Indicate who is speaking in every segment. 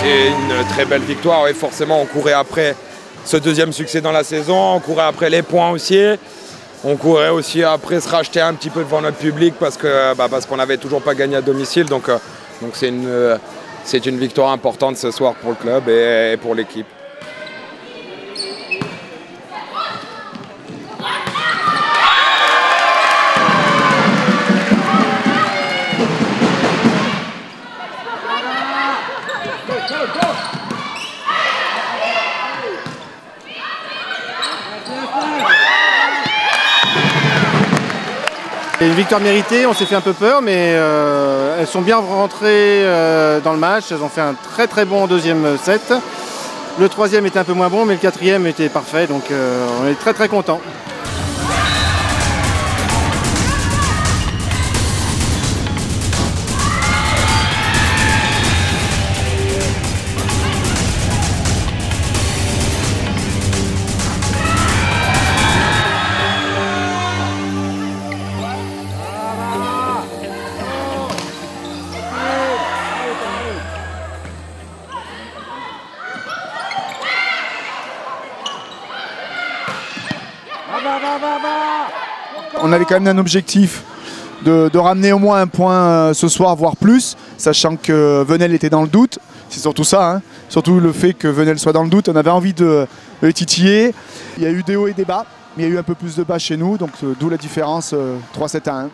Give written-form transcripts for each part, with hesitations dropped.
Speaker 1: C'est une très belle victoire et forcément on courait après ce deuxième succès dans la saison, on courait après les points aussi. On courait aussi après se racheter un petit peu devant notre public parce qu'on n'avait toujours pas gagné à domicile. Donc c'est une victoire importante ce soir pour le club et pour l'équipe.
Speaker 2: C'est une victoire méritée, on s'est fait un peu peur, mais elles sont bien rentrées dans le match. Elles ont fait un très très bon deuxième set. Le troisième était un peu moins bon, mais le quatrième était parfait, donc on est très très contents.
Speaker 3: On avait quand même un objectif de ramener au moins un point ce soir, voire plus, sachant que Venelle était dans le doute. C'est surtout ça, hein. Surtout le fait que Venelle soit dans le doute. On avait envie de le titiller. Il y a eu des hauts et des bas, mais il y a eu un peu plus de bas chez nous, donc d'où la différence 3-7-1.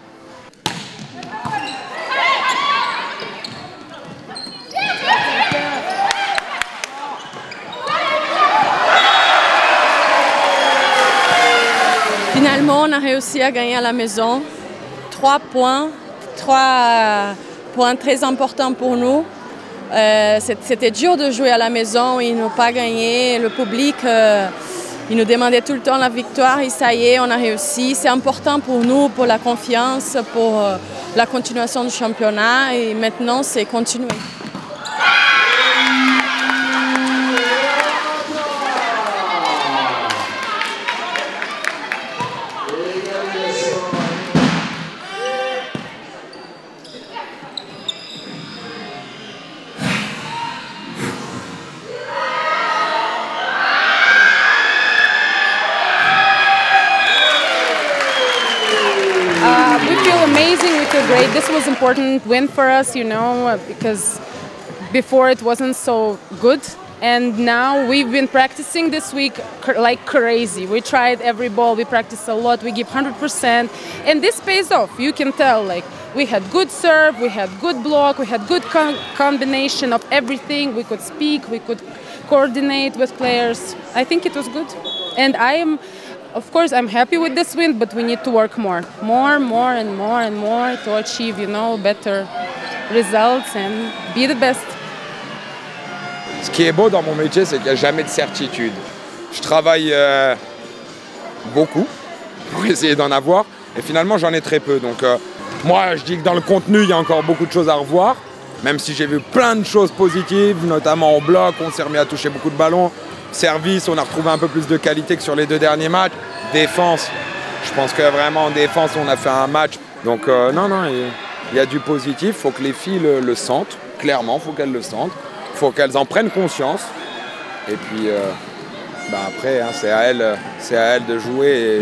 Speaker 4: Finalement, on a réussi à gagner à la maison. 3 points très importants pour nous. C'était dur de jouer à la maison, ils n'ont pas gagné. Le public, il nous demandait tout le temps la victoire et ça y est, on a réussi. C'est important pour nous, pour la confiance, pour la continuation du championnat et maintenant c'est continuer.
Speaker 5: Amazing, we feel great. This was an important win for us, you know, because before it wasn't so good. And now we've been practicing this week like crazy. We tried every ball, we practiced a lot, we give 100%. And this pays off, you can tell. Like, we had good serve, we had good block, we had good combination of everything. We could speak, we could coordinate with players. I think it was good. And of course, I'm happy with this win, but we need to work more to achieve, you know, better results and be the best.
Speaker 1: Ce qui est beau dans mon métier, c'est qu'il n'y a jamais de certitude. Je travaille beaucoup pour essayer d'en avoir, et finalement, j'en ai très peu. Donc, moi, je dis que dans le contenu, il y a encore beaucoup de choses à revoir, même si j'ai vu plein de choses positives, notamment au bloc, on s'est remis à toucher beaucoup de ballons. Service, on a retrouvé un peu plus de qualité que sur les 2 derniers matchs. Défense, je pense que vraiment en défense, on a fait un match. Donc non, il y a du positif. Il faut que les filles le sentent, clairement, il faut qu'elles le sentent. Il faut qu'elles en prennent conscience. Et puis après, hein, c'est à elles de jouer. Et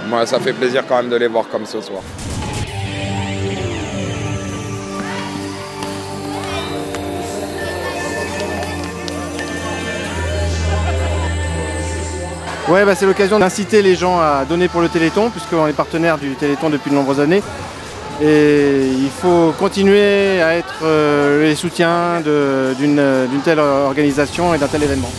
Speaker 1: moi, ça fait plaisir quand même de les voir comme ce soir.
Speaker 2: Ouais, c'est l'occasion d'inciter les gens à donner pour le Téléthon, puisqu'on est partenaire du Téléthon depuis de nombreuses années. Et il faut continuer à être les soutiens d'une telle organisation et d'un tel événement.